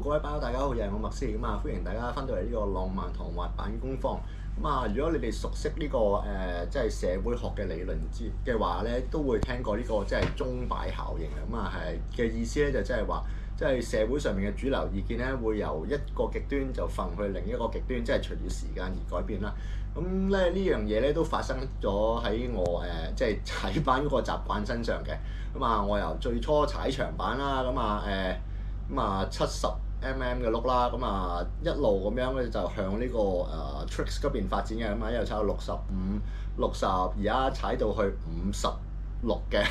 各位班友大家好，又係我麥斯咁啊，歡迎大家翻到嚟呢個浪漫堂滑板工坊。咁啊，如果你哋熟悉呢即係社會學嘅理論嘅話咧，都會聽過呢個即係鐘擺效應啊。咁啊係嘅意思咧，就即係話，即係社會上面嘅主流意見咧，會由一個極端就揈去另一個極端，即係隨住時間而改變啦。咁咧呢樣嘢咧都發生咗喺我即係踩板嗰個習慣身上嘅。咁啊，我由最初踩長板啦，70mm 嘅碌啦，咁啊一路咁樣咧就向呢個tricks 嗰邊發展嘅，咁啊一路踩到65、60，而家踩到去56嘅，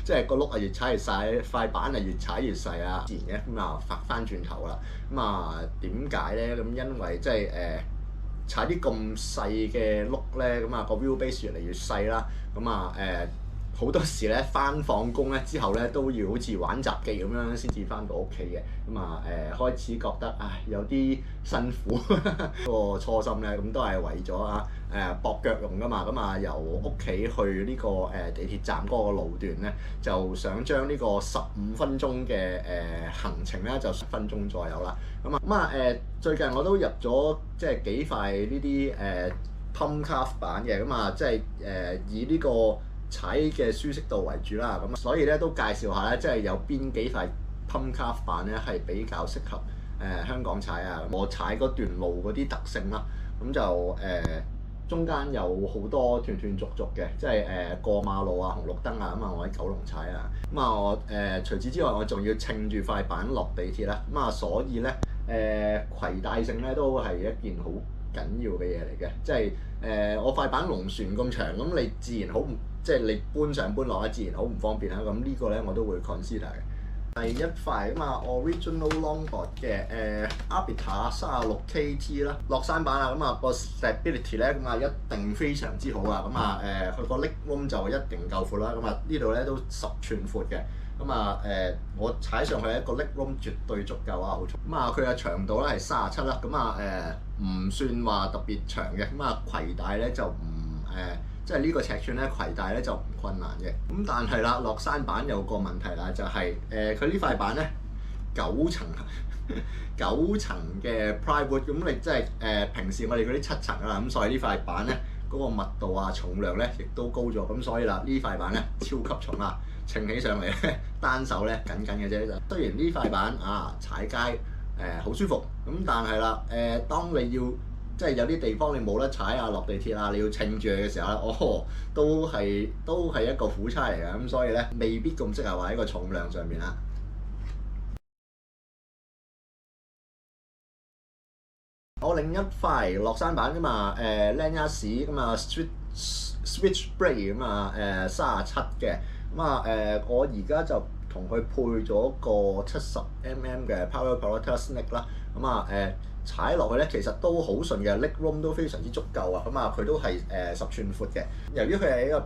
即係個碌啊越踩越細，塊板啊越踩越細啊，自然嘅咁啊翻轉頭啦。咁啊點解咧？咁因為即係踩啲咁細嘅碌咧，咁啊個 wheelbase 越嚟越細啦，咁啊好多時咧翻放工咧之後咧都要好似玩雜技咁樣先至翻到屋企嘅，咁啊開始覺得有啲辛苦個初心咧，咁都係為咗駁腳用噶嘛，咁啊由屋企去呢個地鐵站嗰個路段咧，就想將呢個15分鐘嘅行程咧就10分鐘左右啦，最近我都入咗即係幾塊呢啲pump calf 板嘅，咁啊即係以呢個踩嘅舒適度為主啦，咁所以咧都介紹下咧，即係有邊幾塊 pump calf 板咧係比較適合香港踩啊。我踩嗰段路嗰啲特性啦，咁就中間有好多斷斷續續嘅，即係過馬路啊、紅綠燈啊，咁啊我喺九龍踩啊，咁啊我除此之外，我仲要稱住塊板落地鐵啦，咁啊所以咧攜帶性咧都係一件好緊要嘅嘢嚟嘅，即係我塊板龍船咁長，咁你自然好唔即係你搬上搬落咧，自然好唔方便啦。咁呢個咧我都會 consider 嘅。第一塊original longboard 嘅Arbiter 36KT 啦，落山板啊，咁啊個 stability 咧咁啊一定非常之好啊，咁啊佢個 leg room 就一定夠闊啦，咁啊呢度咧都10寸闊嘅。咁啊我踩上去一個 leg room 絕對足夠啊，好重。咁啊佢嘅長度咧係37啦，咁啊唔算話特別長嘅，咁啊攜帶咧就唔即係呢個尺寸咧攜帶咧就唔困難嘅。咁但係啦，落山板有個問題啦，就係佢呢塊板咧9層9層嘅 plywood，咁你即係平時我哋嗰啲7層啊，咁所以呢塊板咧嗰個密度啊重量咧亦都高咗，咁所以啦呢塊板咧超級重啊！稱起上嚟咧，單手咧緊緊嘅啫。雖然呢塊板踩街好舒服，咁但係啦當你要即係有啲地方你冇得踩啊，落地鐵啊，你要稱住佢嘅時候咧，都係一個苦差嚟嘅。咁所以咧未必咁適合話喺個重量上面啦。我另一塊落山板㗎嘛，Lanyard 咁啊 Switchblade 咁啊37嘅。我而家就同佢配咗個70mm 嘅 Power Piloter Snake 啦，踩落去咧其實都好順嘅，leg room 都非常之足夠啊，佢都係10寸闊嘅。由於佢係一個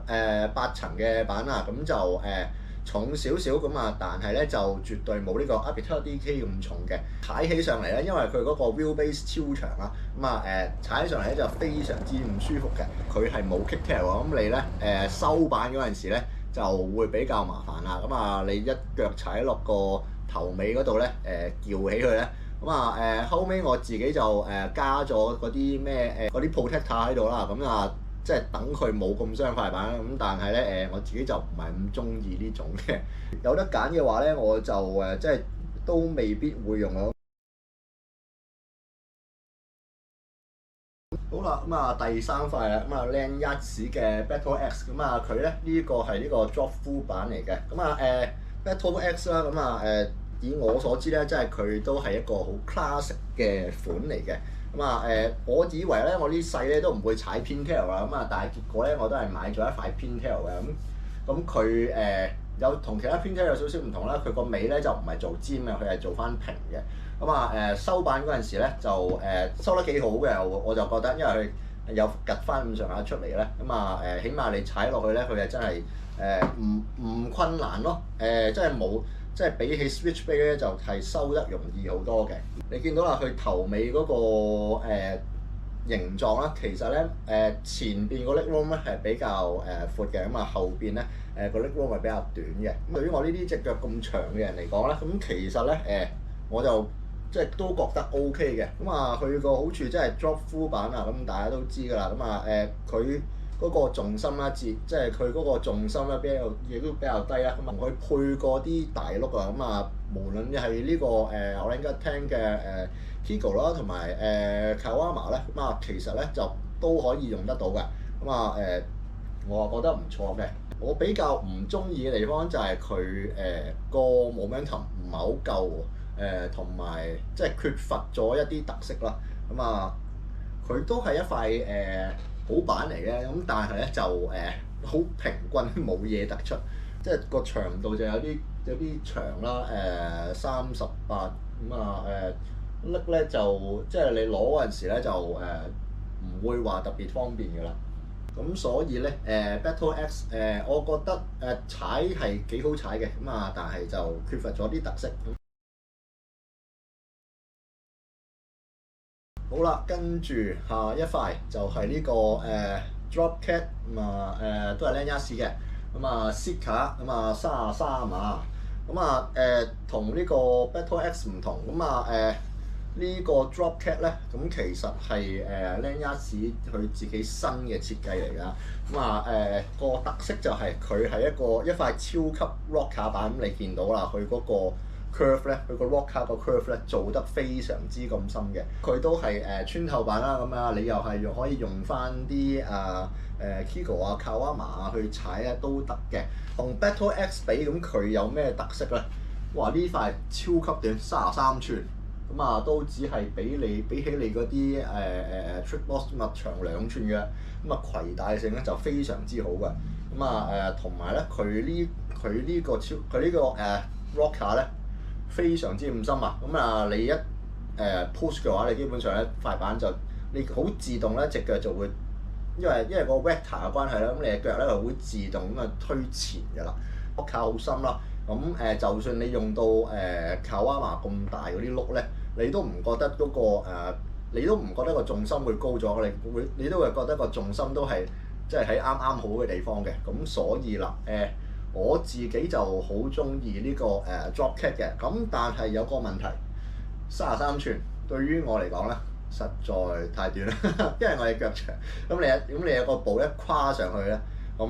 8層嘅板啊，咁就重少少咁啊，但係咧就絕對冇呢個 Arbiter DK 咁重嘅。踩起上嚟咧，因為佢嗰個 wheelbase 超長啦，踩起上嚟咧就非常之唔舒服嘅。佢係冇 kick tail 啊，咁你咧收板嗰陣時咧就會比較麻煩啦。你一腳踩落個頭尾嗰度咧撬起佢咧，後尾我自己就加咗嗰啲嗰啲 protector 喺度啦，即係等佢冇咁傷塊板。咁但係咧我自己就唔係咁中意呢種嘅。有得揀嘅話咧，我就即係都未必會用咯。好啦，第三塊啦，Lanyard 嘅 Battle X，佢咧呢個係呢個 drop through 板嚟嘅。Battle X 啦，以我所知咧，即係佢都係一個好 classic 嘅款嚟嘅。我以為咧我呢世咧都唔會踩 pintail 啦，但係結果咧我都係買咗一塊 pintail 嘅。咁佢有同其他 pintail 有少少唔同啦，佢個尾咧就唔係做尖嘅，佢係做翻平嘅。收板嗰陣時咧就收得幾好嘅，我就覺得，因為佢有趌翻咁上下出嚟咧，起碼你踩落去咧，佢係真係唔困難咯，即係比起 Switchblade 咧就係收得容易好多嘅。你見到啦，佢頭尾嗰個形狀啦，其實咧前邊個 leg room 咧係比較闊嘅，後邊咧個 leg room 係比較短嘅。對於我呢啲隻腳咁長嘅人嚟講咧，咁其實咧我就即係都覺得 OK 嘅。咁啊，佢個好處即係 drop full 版啊，咁大家都知㗎啦。咁啊佢嗰個重心啦，即係佢嗰個重心咧亦都比較低啦。咁啊，佢配過啲大碌啊，咁啊，無論係呢個我哋而家聽嘅Kigo 啦，同埋Kawama 咧，咁啊，其實咧就都可以用得到嘅。咁啊我啊覺得唔錯嘅。我比較唔中意嘅地方就係佢個 momentum 唔係好夠喎，同埋即係缺乏咗一啲特色啦。咁啊，佢都係一塊好板嚟嘅，咁但係咧就好平均，冇嘢突出，即係個長度就有啲長啦，38咁啊拎咧就即係你攞嗰陣時咧就唔會話特別方便㗎啦。咁所以咧Battle X 我覺得踩係幾好踩嘅，咁啊但係就缺乏咗啲特色。好啦，跟住下一塊就係呢個Dropcat 咁啊都係 Lanyards 嘅，咁啊 Sitka 咁啊33啊，咁啊同呢個 Battle X 唔同，咁啊呢個 Dropcat 咧，咁其實係Lanyards 佢自己新嘅設計嚟㗎。咁啊個特色就係佢係一塊超級 rock 卡板，咁你見到啦，佢嗰個 curve 咧，佢個 rock 卡個 curve 咧做得非常之咁深嘅。佢都係穿透板啦，咁啊你又係可以用翻啲Kigo 啊、Kawama 啊去踩咧都得嘅。同 Battle X 比，咁佢有咩特色咧？哇！呢塊超級短33寸。咁啊，都只係比起你嗰啲Trick Boss 咁啊長2寸嘅，咁啊攜帶性咧就非常之好嘅。咁啊同埋咧佢呢個 Rocker 咧非常之唔深啊。咁啊你一push 嘅話，你基本上咧塊板就你好自動咧隻腳就會，因為個 vector 嘅關係啦，咁你隻腳咧就會自動咁啊推前㗎啦。Rocker 好深啦。咁就算你用到Kawama 咁大嗰啲碌咧，你都唔覺得你都唔覺得個重心會高咗，你都會覺得個重心都係即係喺啱啱好嘅地方嘅。咁所以啦，我自己就好中意呢個Dropcat 嘅。咁但係有個問題，33寸對於我嚟講咧，實在太短啦，因為我哋腳長。咁你有個步一跨上去咧，咁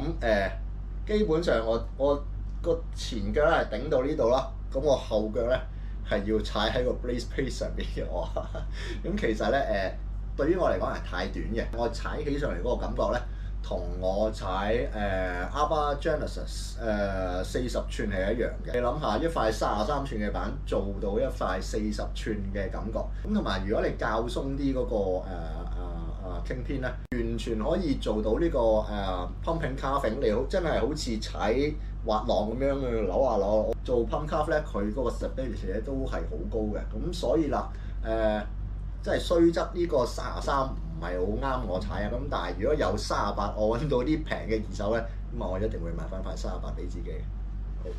基本上我個前腳咧係頂到呢度啦，咁我後腳咧係要踩喺個 Blaze Plate 上邊嘅。哇！咁其實咧對於我嚟講係太短嘅，我踩起上嚟嗰個感覺咧，同我踩Aba Genesis 40寸係一樣嘅。你諗下，一塊33寸嘅板做到一塊40寸嘅感覺，咁同埋如果你較鬆啲嗰個Kingpin 咧，完全可以做到呢個pumping carving，你真係好似踩滑浪咁樣去扭下扭。做 pump carve 咧，佢嗰個 stability 咧都係好高嘅。咁所以啦，即係雖則呢個33唔係好啱我踩啊。咁但係如果有38，我揾到啲平嘅二手咧，咁啊我一定會買翻塊38俾自己。好。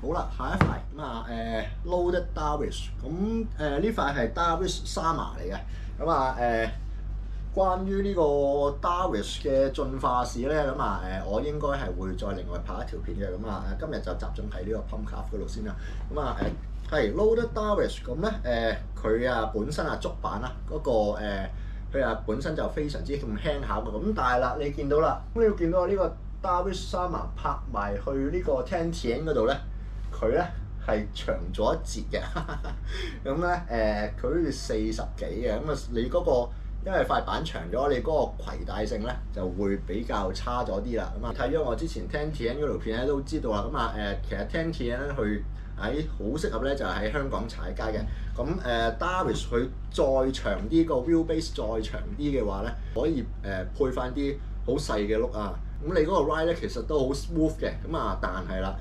好啦，下一塊咁啊Loaded Darvish，咁呢塊係 Darvish Sama 嚟嘅。咁啊關於呢個 Darvish 嘅進化史咧，咁啊我應該係會再另外拍一條片嘅。咁啊今日就集中喺呢個 Pump Carve 嗰度先啦。咁啊係 Loaded Darvish，咁咧佢啊本身啊足板啦，嗰個佢啊本身就非常之咁輕巧嘅。咁但係啦，你見到啦，咁你要見到呢個 Darvish Sama 拍埋去呢個 Tentian 嗰度咧，佢咧係長咗一截嘅。咁咧佢好似40幾嘅。咁啊你嗰個因為塊板長咗，你嗰個攜帶性咧就會比較差咗啲啦。咁啊睇咗我之前 Tentian 嗰條片咧都知道啦。咁啊其實 Tentian 咧佢喺好適合咧就係喺香港踩街嘅。咁Darvish 佢再長啲，個 wheelbase 再長啲嘅話咧，可以配翻啲好細嘅碌啊。咁你嗰個 ride 咧其實都好 smooth 嘅。咁啊但係啦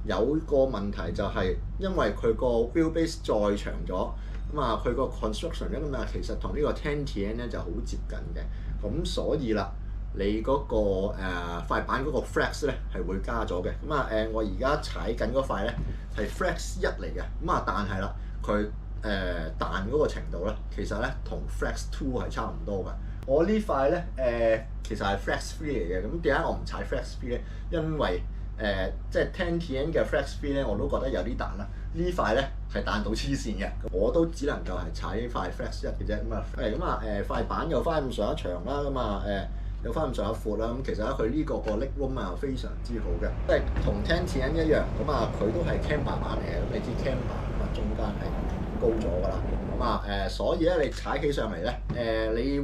有個問題就係因為佢個 wheelbase 再長咗，咁啊佢個 construction 咧咁啊其實同呢個 Tentian 咧就好接近嘅。咁所以啦，你嗰個塊板嗰個 flex 咧係會加咗嘅。咁啊我而家踩緊嗰塊咧係 flex 1嚟嘅。咁啊但係啦，佢彈嗰個程度咧其實咧同 flex 2係差唔多嘅。我呢塊咧其實係 flex 3嚟嘅。咁點解我唔踩 flex 3咧？因為即係 10TN 嘅 Flex Free 咧，我都覺得有啲彈啦。呢塊咧係彈到黐線嘅，我都只能夠係踩塊 Flex 1嘅啫。塊板有翻咁上下長啦，有翻咁上下闊啦。咁其實咧佢呢個leg room 啊非常之好嘅，即係同 10TN 一樣。佢都係 camber 板嚟嘅，咁你知 camber 中間係高咗㗎啦。所以咧你踩起上嚟咧，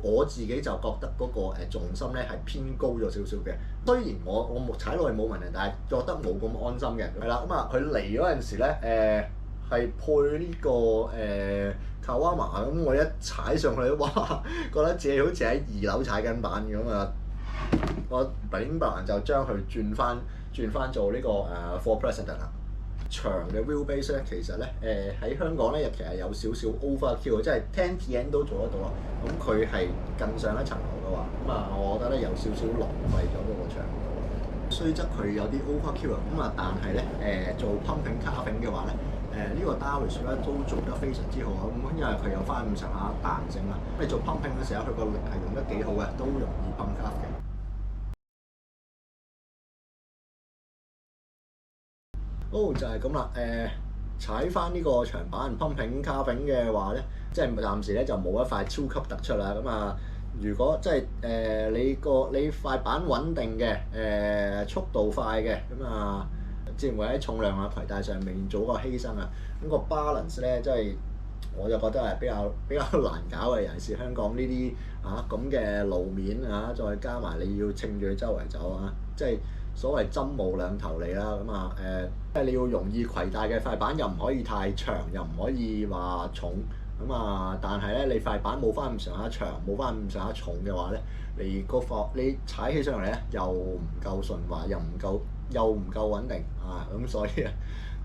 我自己就覺得嗰個重心咧係偏高咗少少嘅。雖然我踩落去冇問題，但係覺得冇咁安心嘅。係啦，佢嚟嗰陣時咧，係配呢個Kawama，咁我一踩上去，哇！覺得自己好似喺2樓踩緊板咁啊！我炳白就將佢轉翻做呢個For President 啦。長嘅 wheelbase 咧，其實咧喺香港咧，其實有少少 overkill，即係 10TN 都做得到啦。咁佢係更上一層樓嘅話，我覺得咧有少少浪費咗嗰個長度。雖則佢有啲 overkill 但係咧做 pumping carving 嘅話咧，呢個 Darius 咧都做得非常之好啊。因為佢有翻咁上下彈性啦。你做 pumping 嘅時候，佢個力係用得幾好嘅，都容易 pump carve 嘅。就係咁啦，踩翻呢個長板 pumping carving 嘅話咧，即係暫時咧就冇一塊超級突出啦。如果即係你塊板穩定嘅，速度快嘅，自然會喺重量攜帶上面做個犧牲啊。個 balance 咧，即係我就覺得係比較難搞嘅，尤其是香港呢啲咁嘅路面再加埋你要稱住佢周圍走即係所謂針冇兩頭利啦。即係你要容易攜帶嘅塊板又唔可以太長，又唔可以話重。但係咧，你塊板冇翻咁上下長，冇翻咁上下重嘅話咧，你踩起上嚟咧又唔夠順滑，又唔夠穩定咁所以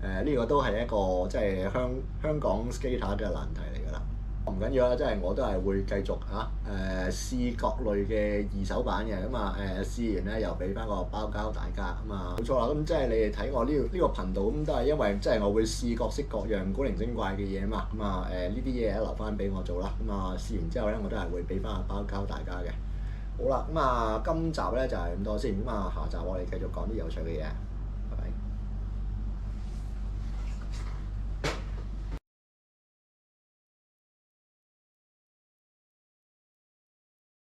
呢個都係一個即係香港 skater 嘅難題嚟㗎啦。唔緊要啦，即係我都係會繼續試各類嘅二手板嘅。試完咧又俾翻個包膠大家冇錯啦。咁即係你哋睇我呢個頻道都係因為即係我會試各式各樣古靈精怪嘅嘢呢啲嘢留翻俾我做啦。試完之後咧，我都係會俾翻個包膠大家嘅。好啦，今集咧就係咁多先。下集我哋繼續講啲有趣嘅嘢。拜拜。